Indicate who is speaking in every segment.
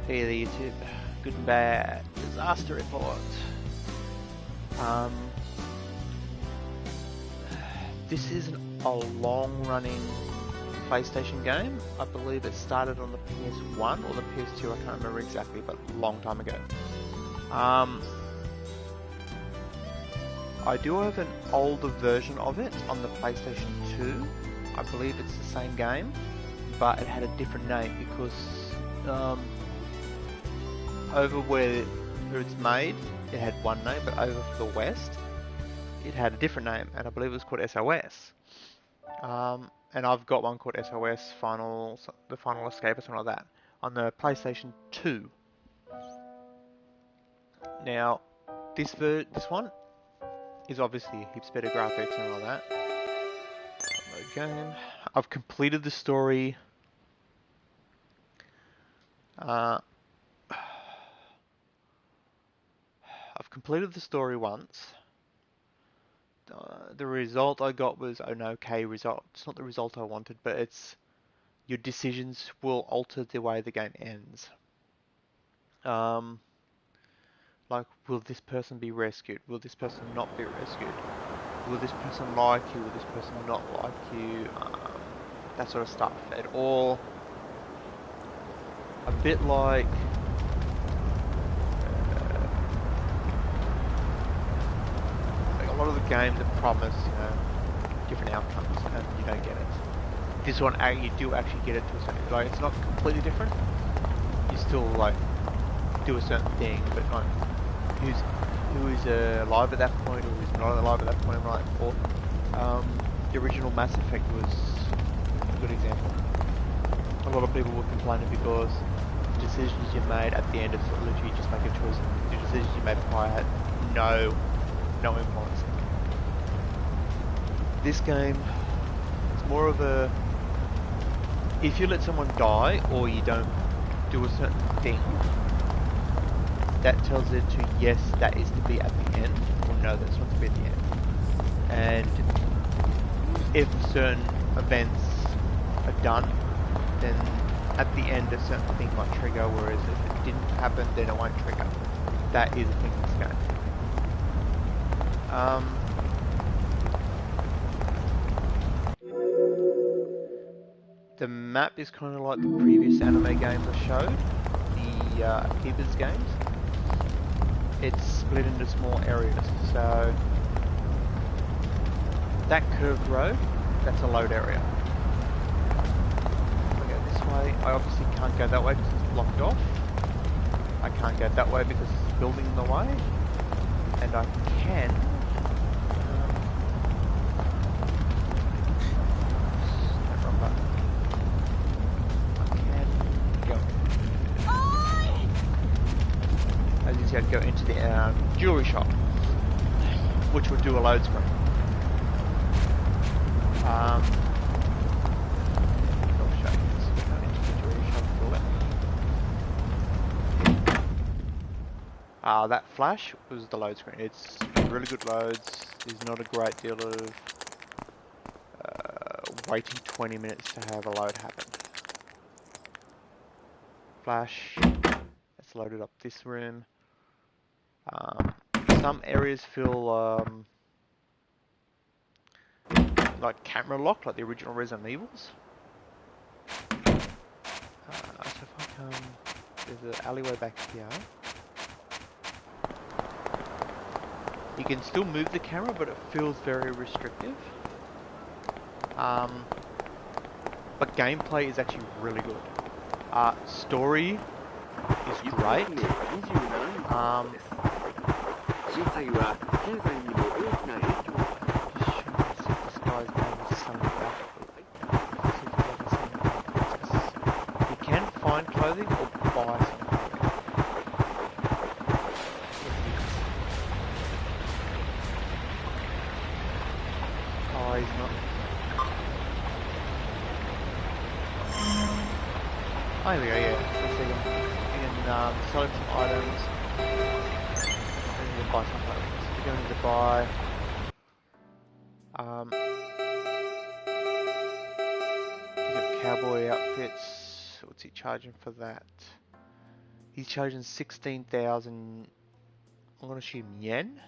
Speaker 1: Hey there YouTube, good and bad, disaster report. This is a long-running PlayStation game. I believe it started on the PS1 or the PS2, I can't remember exactly, but a long time ago. I do have an older version of it on the PlayStation 2. I believe it's the same game, but it had a different name because over where it's made, it had one name, but over for the West, it had a different name, and I believe it was called SOS. And I've got one called SOS the Final Escape or something like that on the PlayStation 2. Now, this one is obviously heaps better graphics and all that. Game. I've completed the story. I've completed the story once. The result I got was an okay result. It's not the result I wanted, but it's your decisions will alter the way the game ends. Like, will this person be rescued? Will this person not be rescued? Will this person like you? Will this person not like you? That sort of stuff. It all a bit like a lot of the games that promise, different outcomes, and you don't get it. This one, you do actually get it to a certain, like, it's not completely different. You still like do a certain thing, but not who is alive at that point or who's not alive at that point. Right? Or the original Mass Effect was a good example. A lot of people were complaining because the decisions you made at the end of literally just make a choice. The decisions you made prior had no influence. This game, it's more of a, if you let someone die or you don't do a certain thing, that tells it to yes, that is to be at the end, or no, that's not to be at the end. And if certain events are done, then at the end a certain thing might trigger, whereas if it didn't happen, then it won't trigger. That is a thing in this game. The map is kind of like the previous anime games I showed, the Keepers games. It's split into small areas, so that curved road, that's a load area. If I go this way, I obviously can't go that way because it's blocked off. I can't go that way because there's a building in the way. And I can... I'd go into the jewelry shop, which would do a load screen. I'll show you this. Go into the jewelry shop for it. That flash was the load screen. It's really good loads. There's not a great deal of waiting 20 minutes to have a load happen. Flash. Let's load it up this room. Some areas feel like camera locked, like the original Resident Evils. So if I come, there's an alleyway back here. You can still move the camera, but it feels very restrictive. But gameplay is actually really good. Story is great. You can find clothing or buy some clothing. Oh, he's not. Oh, here we go, yeah. So you can select some items. And you can buy some clothing. So you're going to buy cowboy outfits. What's he charging for that? He's chosen 16,000, I'm going to assume yen.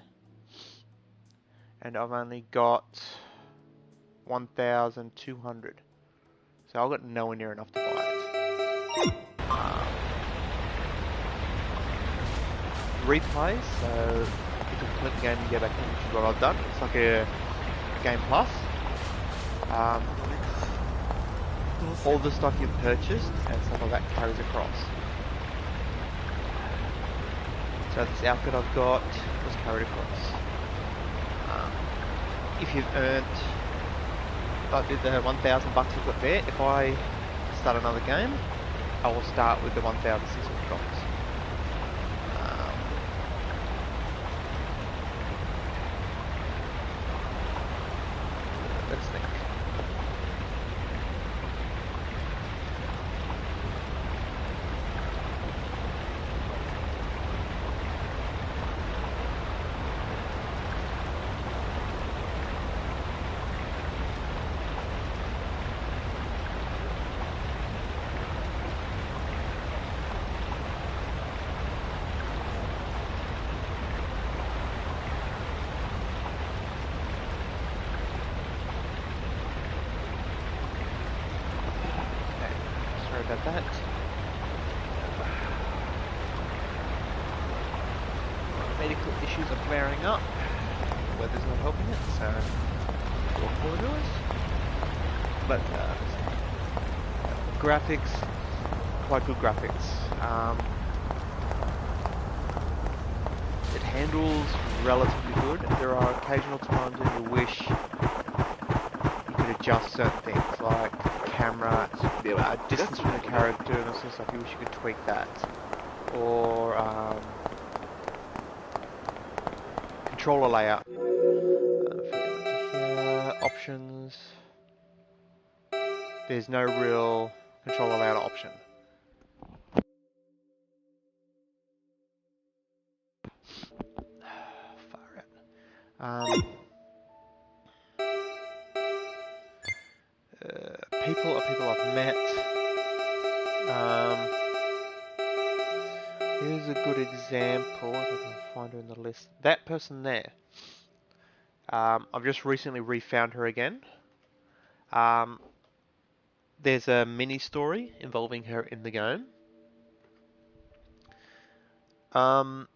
Speaker 1: And I've only got 1,200. So I've got nowhere near enough to buy it. Replays, so if you complete the game you go back in, which is what I've done. It's like a game plus. All the stuff you've purchased and stuff like that carries across. So this outfit I've got was carried across. If you've earned like the 1,000 bucks you've got there, if I start another game, I will start with the $1,600. Let's think. About that. Medical issues are flaring up. The weather's not helping it, so what more to us? But graphics, quite good graphics. It handles relatively good. There are occasional times when you wish you could adjust certain things, like camera, distance from the character and all sorts of stuff. You wish you could tweak that, or controller layout. Options. There's no real controller layout option. Far out. People are people I've met. Here's a good example, if I can find her in the list. That person there. I've just recently refound her again. There's a mini story involving her in the game. The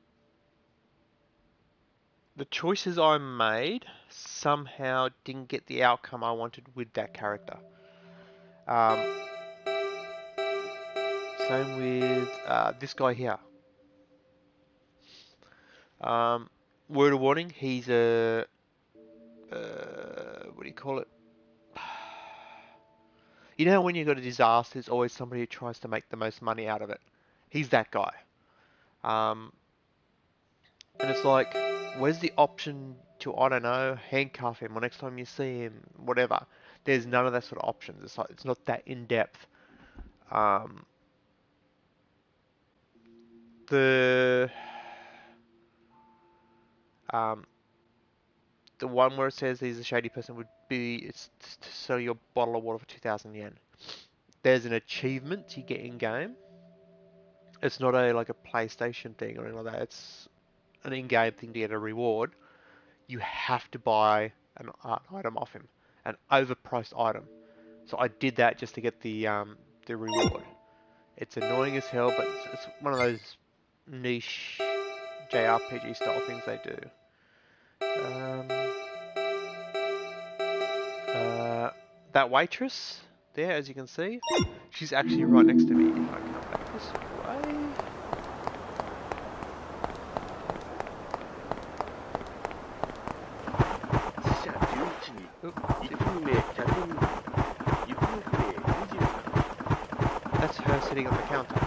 Speaker 1: choices I made somehow didn't get the outcome I wanted with that character. Same with this guy here. Word of warning, he's a... what do you call it? You know when you've got a disaster, there's always somebody who tries to make the most money out of it. He's that guy. And it's like, where's the option to, I don't know, handcuff him, or next time you see him, whatever. There's none of that sort of options. It's like, it's not that in-depth. The one where it says he's a shady person would be, it's to sell your bottle of water for 2,000 yen. There's an achievement you get in game. It's not like a PlayStation thing or anything like that. It's an in-game thing to get a reward. You have to buy an item off him, an overpriced item. So I did that just to get the reward. It's annoying as hell, but it's one of those niche JRPG style things they do. That waitress there, as you can see, she's actually right next to me. If I come back this way. That's her sitting on the counter.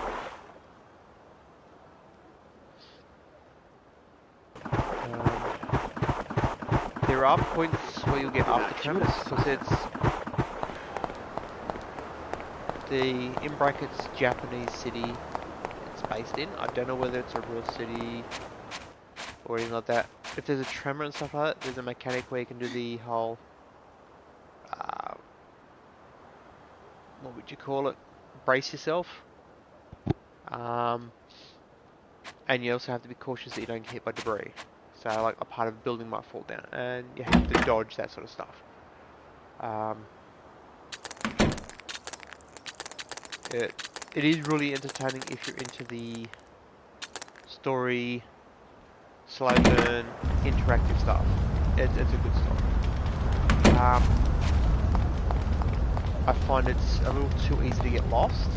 Speaker 1: There are points where you'll get after tremors, because it's the, in brackets, Japanese city it's based in. I don't know whether it's a real city or anything like that. If there's a tremor and stuff like that, there's a mechanic where you can do the whole, what would you call it? Brace yourself. And you also have to be cautious that you don't get hit by debris. So like a part of a building might fall down, and you have to dodge that sort of stuff. It is really entertaining if you're into the story, slow burn, interactive stuff. It's a good story. I find it's a little too easy to get lost.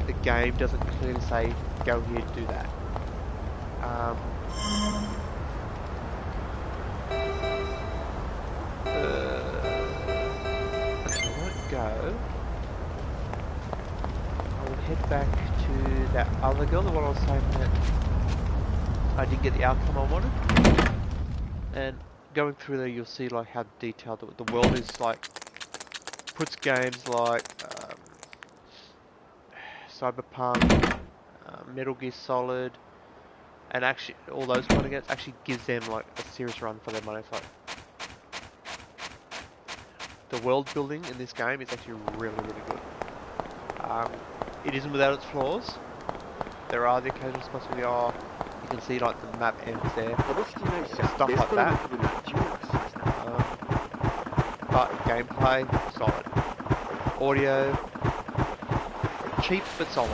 Speaker 1: The game doesn't clearly say, go here, do that. Actually, I won't go. I will head back to that other girl, the one I was saying that I didn't get the outcome I wanted. And going through there, you'll see like how detailed the world is. Like, puts games like Cyberpunk, Metal Gear Solid, and actually all those kind of games actually gives them like a serious run for their money. It's like the world building in this game is actually really, really good. It isn't without its flaws. There are the occasional spots where you can see like the map ends there, stuff like that. But gameplay, solid. Audio, cheap but solid.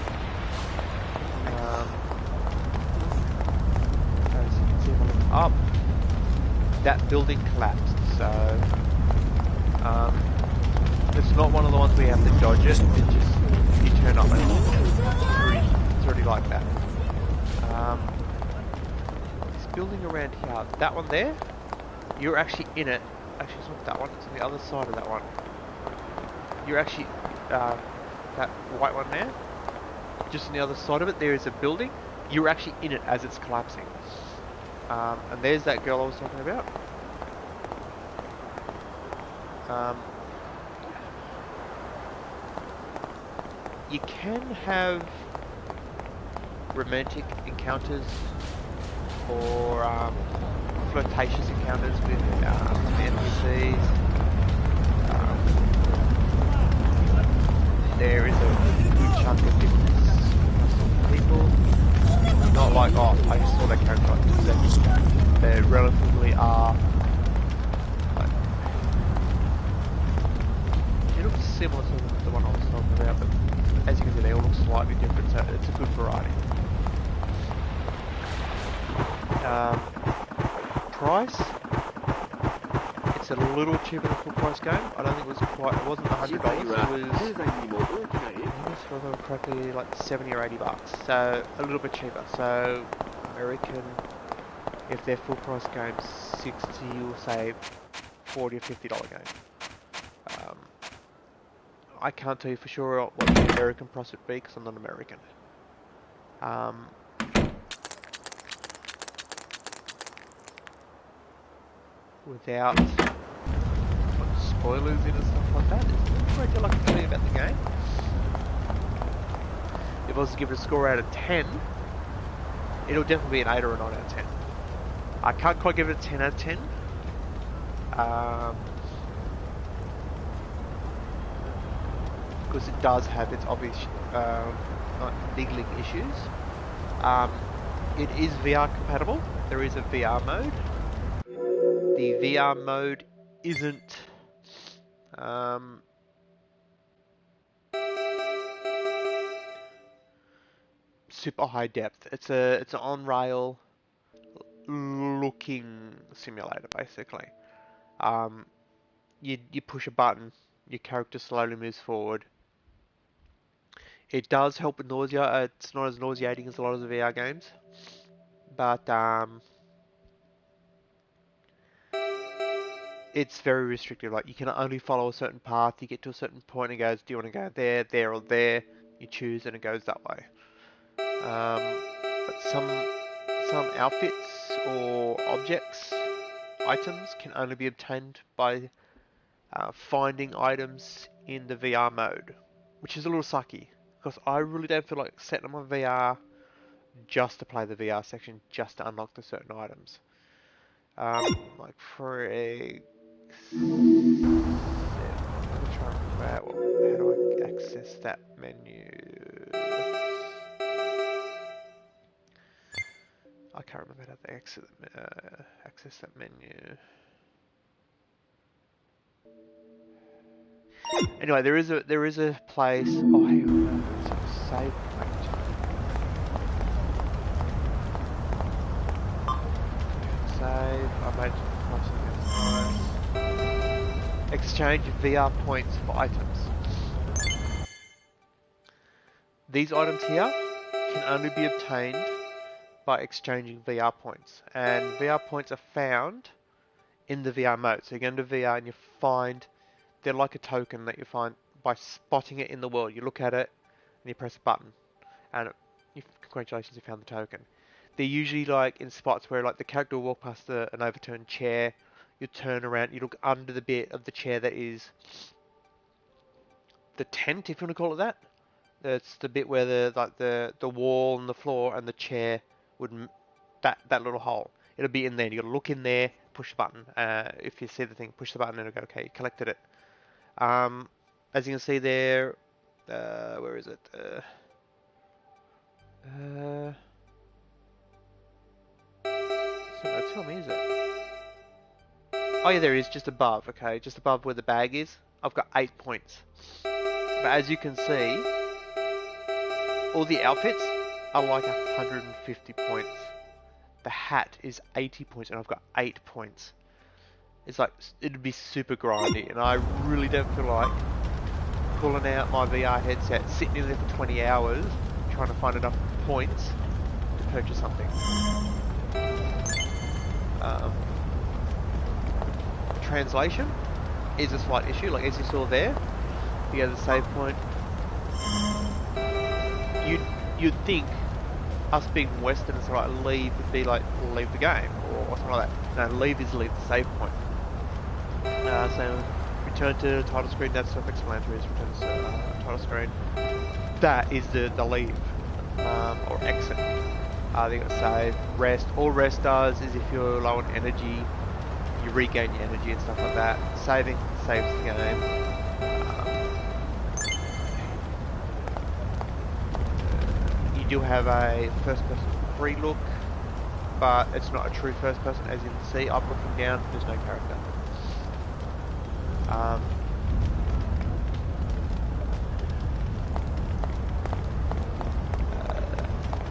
Speaker 1: As you can see if I look up, that building collapsed, so it's not one of the ones where you have to dodge it, it's just you turn up and it's already like that. This building around here, that one there, you're actually in it. Actually, it's not that one, it's on the other side of that one. You're actually, that white one there, just on the other side of it, there is a building. You're actually in it as it's collapsing. And there's that girl I was talking about. You can have romantic encounters or flirtatious encounters with NPCs. There is a good chunk of different people. Not like, oh, I just saw that character like 2 seconds. They relatively are. Like, it looks similar to the one I was talking about, but as you can see, they all look slightly different, so it's a good variety. Price, it's a little cheaper than full price game. I don't think it wasn't $100, it was for them correctly like 70 or 80 bucks, so a little bit cheaper. So American, if their full price game's 60, you'll say $40 or $50 game. I can't tell you for sure what the American price would be because I'm not American. Without spoilers in and stuff like that, there's not a great deal I can tell you about the game. If I was to give it a score out of 10, it'll definitely be an 8 or a 9 out of 10. I can't quite give it a 10 out of 10. Because it does have its obvious niggling issues. It is VR compatible. There is a VR mode. The VR mode isn't super high depth. It's an on-rail looking simulator basically. You push a button, your character slowly moves forward. It does help with nausea. It's not as nauseating as a lot of the VR games, but it's very restrictive. Like, you can only follow a certain path. You get to a certain point and it goes, do you want to go there, there, or there? You choose and it goes that way. But some outfits or objects, items, can only be obtained by finding items in the VR mode, which is a little sucky, because I really don't feel like setting up my VR just to play the VR section, just to unlock the certain items. Like for a... I'm try and remember how do I access that menu? can't remember how to access that menu. Anyway, there is a place. Oh, hang on, no, it's a save point. Save. I made something nice. Exchange VR points for items. These items here can only be obtained by exchanging VR points, and VR points are found in the VR mode. So you go into VR and you find, they're like a token that you find by spotting it in the world. You look at it and you press a button, and congratulations, you found the token. They're usually like in spots where like the character will walk past an overturned chair. You turn around, you look under the bit of the chair that is the tent, if you want to call it that. It's the bit where the wall and the floor and the chair would that little hole. It'll be in there. You got to look in there, push the button. If you see the thing, push the button, and it'll go, okay, you collected it. As you can see there, where is it? So no, tell me, is it? Oh yeah, there it is, just above. Okay, just above where the bag is. I've got 8 points. But as you can see, all the outfits are like 150 points. The hat is 80 points, and I've got 8 points. It's like, it'd be super grindy, and I really don't feel like pulling out my VR headset, sitting in there for 20 hours, trying to find enough points to purchase something. Translation is a slight issue, like as you saw there. You go to the save point. You'd think us being Westerners, like leave would be like leave the game or something like that. No, leave is leave the save point. So return to title screen. That's self-explanatory. Return to title screen. That is the leave or exit. They got save, rest. All rest does is if you're low on energy, you regain your energy and stuff like that. Saving saves the game. You do have a first-person pre-look, but it's not a true first-person. As you can see, I'm looking down. There's no character.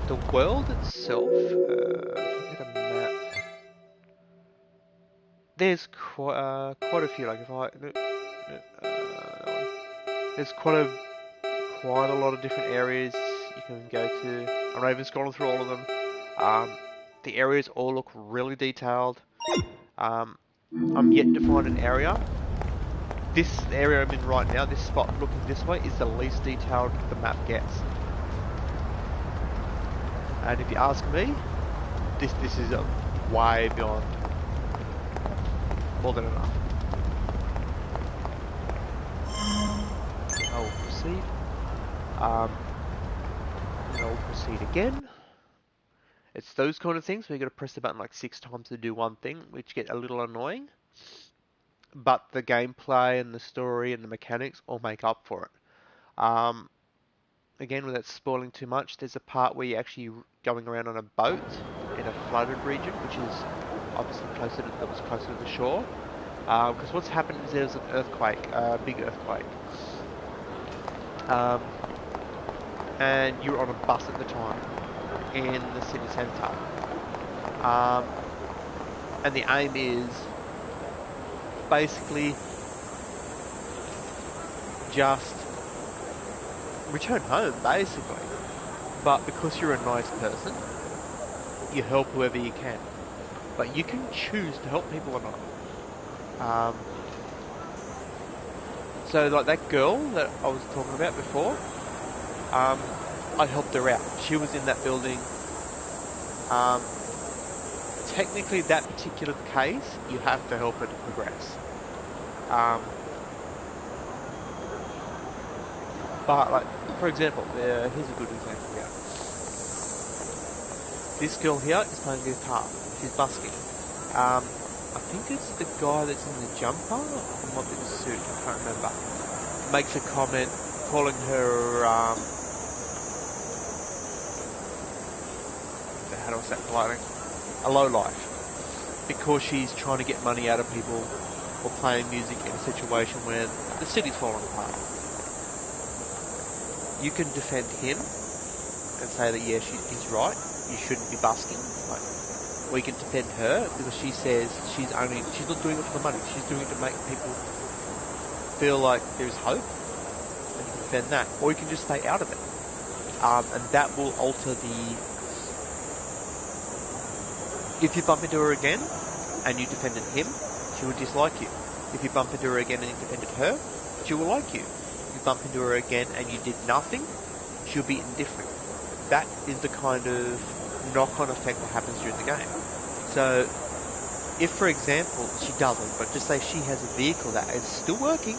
Speaker 1: The world itself. If I get a map, there's quite a few. Like if I, there's quite a lot of different areas you can go to. I'm not even scrolling through all of them. The areas all look really detailed. I'm yet to find an area. This area I'm in right now, this spot looking this way, is the least detailed the map gets. And if you ask me, this is way beyond. More than enough. I'll proceed. And I'll proceed again. It's those kind of things where you got to press the button like 6 times to do one thing, which get a little annoying. But the gameplay and the story and the mechanics all make up for it. Again, without spoiling too much, there's a part where you're actually going around on a boat in a flooded region, which is obviously closer to the shore. Because what's happened is there's an earthquake, a big earthquake. And you're on a bus at the time in the city centre. And the aim is basically just return home, basically. But because you're a nice person, you help whoever you can. But you can choose to help people or not. So like that girl that I was talking about before, I helped her out. She was in that building. Technically, that particular case, you have to help her to progress. But like, for example, here's a good example here. This girl here is playing guitar. She's busking. I think it's the guy that's in the jumper, or might be the suit, I can't remember. Makes a comment calling her, how do I say it politely? a low life, because she's trying to get money out of people or playing music in a situation where the city's falling apart. You can defend him and say that, yeah, he's right, you shouldn't be busking. Like, or you can defend her because she says she's not doing it for the money, she's doing it to make people feel like there's hope, and you can defend that. Or you can just stay out of it. And that will alter the... If you bump into her again and you defended him, she will dislike you. If you bump into her again and you defended her, she will like you. If you bump into her again and you did nothing, she'll be indifferent. That is the kind of knock-on effect that happens during the game. So, if for example, she doesn't, but just say she has a vehicle that is still working,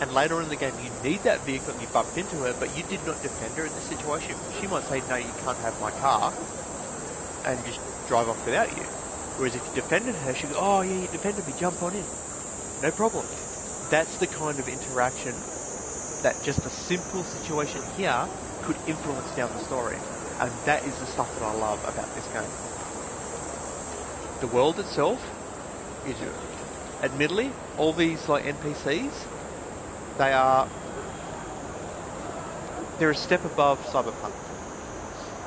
Speaker 1: and later in the game you need that vehicle and you bumped into her, but you did not defend her in this situation, she might say, no, you can't have my car, and just drive off without you. Whereas if you defended her, she'd go, oh yeah, you defended me, jump on in. No problem. That's the kind of interaction that just a simple situation here could influence down the story. And that is the stuff that I love about this game. The world itself is, admittedly, all these like NPCs, they're a step above Cyberpunk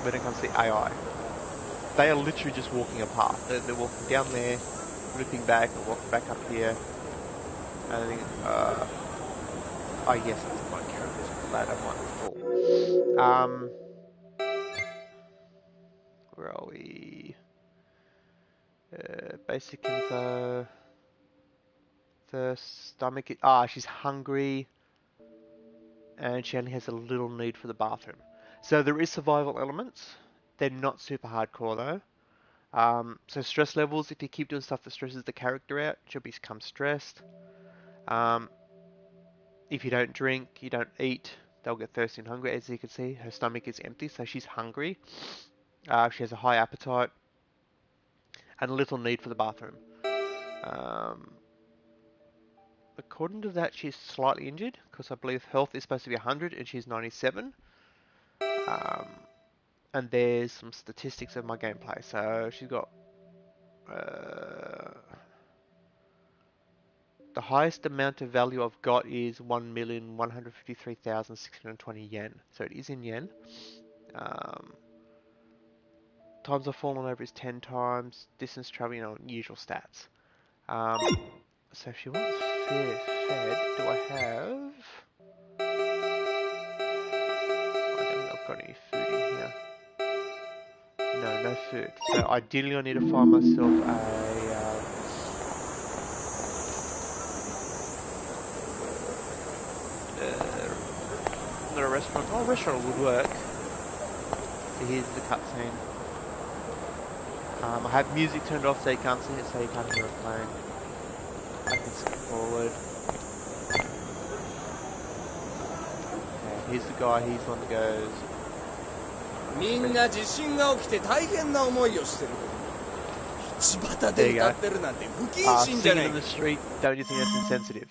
Speaker 1: when it comes to the AI. They are literally just walking a path. They're walking down there, flipping back, and walking back up here. And I think, oh yes, that's my character's ladder might fall. Where are we? Basic info. The stomach, she's hungry. And she only has a little need for the bathroom. So there is survival elements. They're not super hardcore though. So stress levels, if you keep doing stuff that stresses the character out, she'll become stressed. If you don't drink, you don't eat, they'll get thirsty and hungry. As you can see, her stomach is empty, so she's hungry. She has a high appetite and a little need for the bathroom. According to that, she's slightly injured, because I believe health is supposed to be 100 and she's 97. And there's some statistics of my gameplay. So she's got the highest amount of value I've got is 1,153,620 yen. So it is in yen. Times I've fallen over is 10 times. Distance traveling, usual stats. So if she wants fed, do I have... I don't think I've got any food in here. No food. So ideally I need to find myself not a restaurant. Oh, a restaurant would work. So here's the cutscene. I have music turned off so you can't see it, so you can't hear it playing. I can skip forward. Okay, here's the guy, he's the one that goes... There you go. Singing in the street, don't you think that's insensitive?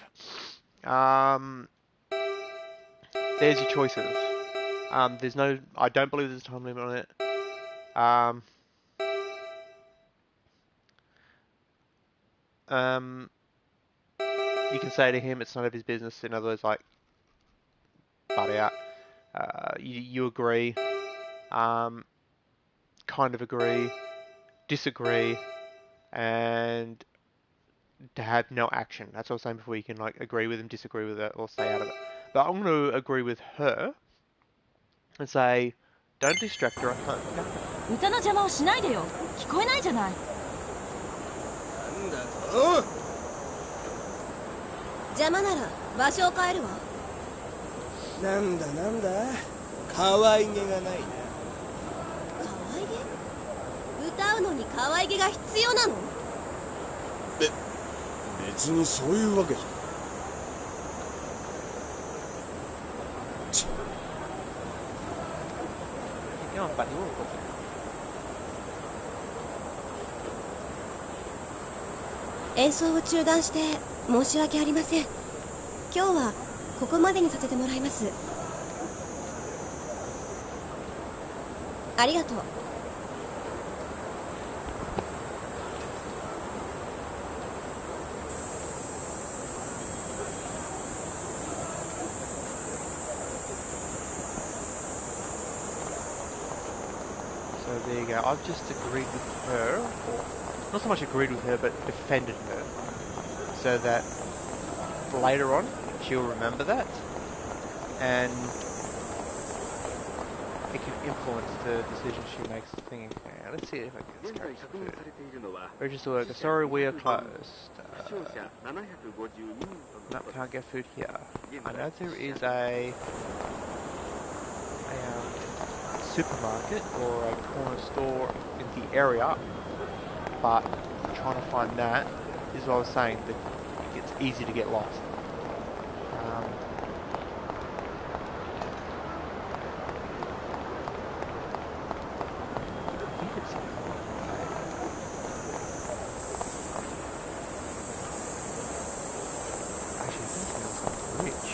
Speaker 1: There's your choices. There's no... I don't believe there's a time limit on it. You can say to him it's none of his business. In other words, like, butt out. You agree, kind of agree, disagree, and to have no action. That's what I was saying before. You can like agree with him, disagree with it, or stay out of it. But I'm going to agree with her and say, don't distract her. I can't.
Speaker 2: 歌の邪魔をしないでよ。聞こえないじゃない。
Speaker 3: なんだと？邪魔なら場所を変えるわ。なんだなんだ。可愛げがないな。可愛げ？歌うのに可愛げが必要なの？別にそういうわけじゃ。演奏を中断して申し訳ありません。今日はここまでにさせてもらいます。ありがとう。
Speaker 1: there you go. I've just agreed with her, or not so much agreed with her, but defended her, so that later on she'll remember that, and it can influence the decision she makes. Thinking, okay, let's see if I can get this character food. Register worker, sorry, we are closed. No, can't get food here. I know there is a supermarket or a corner store in the area, but trying to find that is what I was saying, that it's easy to get lost. I think it's actually, I think it's on the bridge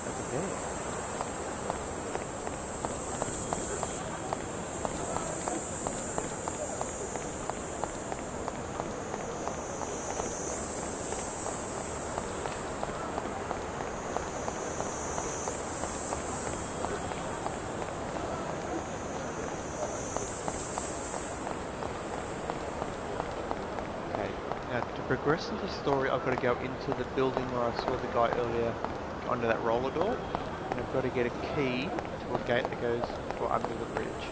Speaker 1: over there. Now, to progress in the story, I've got to go into the building where I saw the guy earlier under that roller door, and I've got to get a key to a gate that goes under the bridge.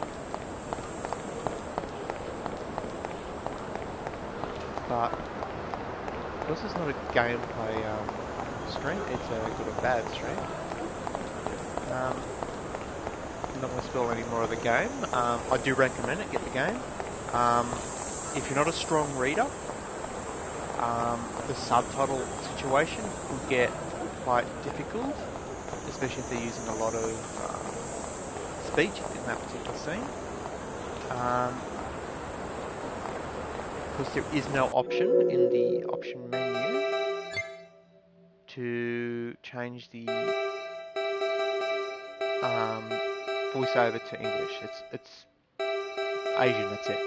Speaker 1: But because it's not a gameplay stream, it's a good or bad stream. I'm not going to spoil any more of the game. I do recommend it, get the game. If you're not a strong reader, the subtitle situation could get quite difficult, especially if they're using a lot of speech in that particular scene. Because there is no option in the option menu to change the voiceover to English. It's Asian, that's it.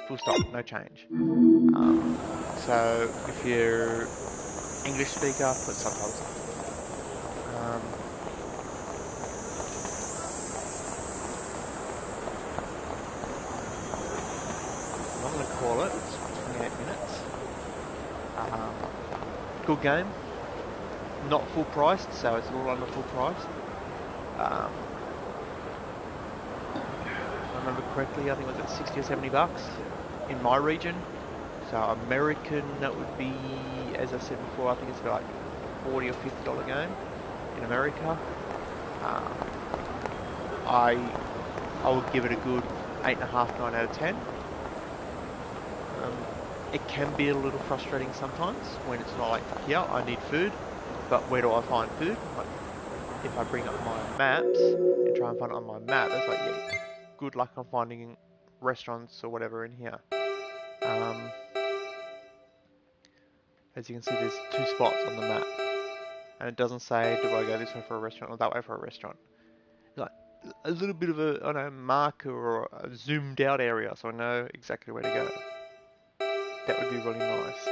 Speaker 1: Full stop, no change. So if you're English speaker, put subtitles on. I'm not going to call it, it's 28 minutes. Good game. Not full priced, so it's a little under full price. If I remember correctly, I think it was at 60 or 70 bucks in my region. So American, that would be, as I said before, I think it's like $40 or $50 game in America. I would give it a good 8.5, 9 out of 10. It can be a little frustrating sometimes when it's not like, yeah, I need food, but where do I find food? Like, if I bring up my maps and try and find it on my map, it's like, yeah, good luck on finding restaurants or whatever in here. As you can see, there's 2 spots on the map, and it doesn't say, do I go this way for a restaurant or that way for a restaurant. It's like a little bit of a, I don't know, marker or a zoomed out area, so I know exactly where to go. That would be really nice.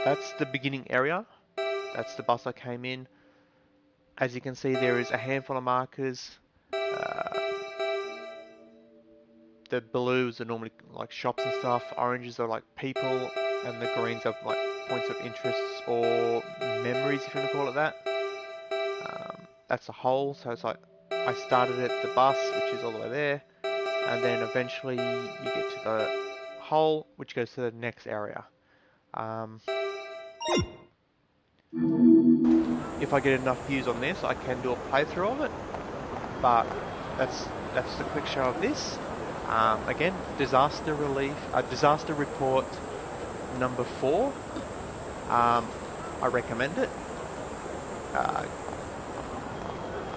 Speaker 1: That's the beginning area. That's the bus I came in. As you can see, there is a handful of markers. The blues are normally like shops and stuff. Oranges are like people, and the greens are like points of interest or memories, if you want to call it that. That's a hole, so it's like I started at the bus, which is all the way there, and then eventually you get to the hole, which goes to the next area. If I get enough views on this, I can do a playthrough of it, but that's the quick show of this. Again, disaster report number 4. I recommend it.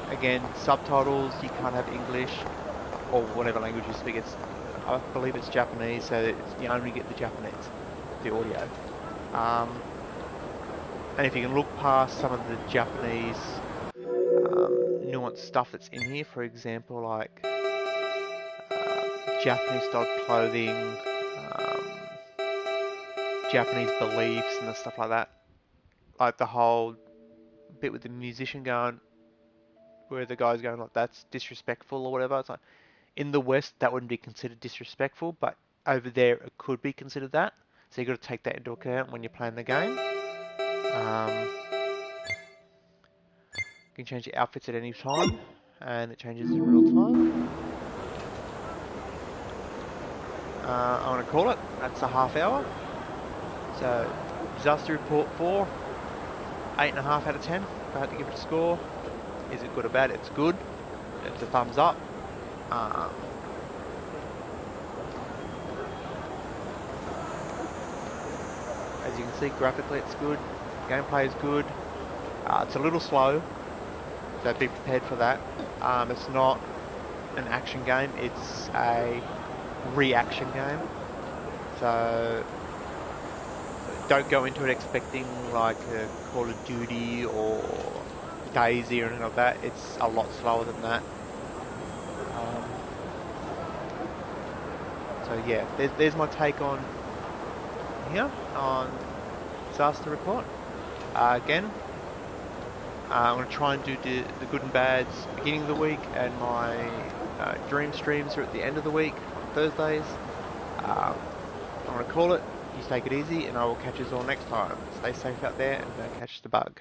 Speaker 1: Again, subtitles, you can't have English or whatever language you speak. I believe it's Japanese, so you only get the Japanese, the audio. And if you can look past some of the Japanese nuanced stuff that's in here, for example, like Japanese style clothing, Japanese beliefs and the stuff like that, like the whole bit with the musician going, where the guy's going like that's disrespectful or whatever. It's like in the West that wouldn't be considered disrespectful, but over there it could be considered that. So you got to take that into account when you're playing the game. You can change your outfits at any time, and it changes in real time. I'm going to call it. That's a half hour. So, disaster report 4, 8.5 out of 10. If I had to give it a score, is it good or bad? It's good. It's a thumbs up. As you can see, graphically it's good. Gameplay is good. It's a little slow, so be prepared for that. It's not an action game, it's a reaction game. So don't go into it expecting like a Call of Duty or Daisy or anything like that. It's a lot slower than that. So yeah, there's my take on here on Disaster Report. Again, I'm going to try and do the good and bads beginning of the week, and my dream streams are at the end of the week on Thursdays. I'm going to call it. You take it easy, and I will catch you all next time. Stay safe out there and don't catch the bug.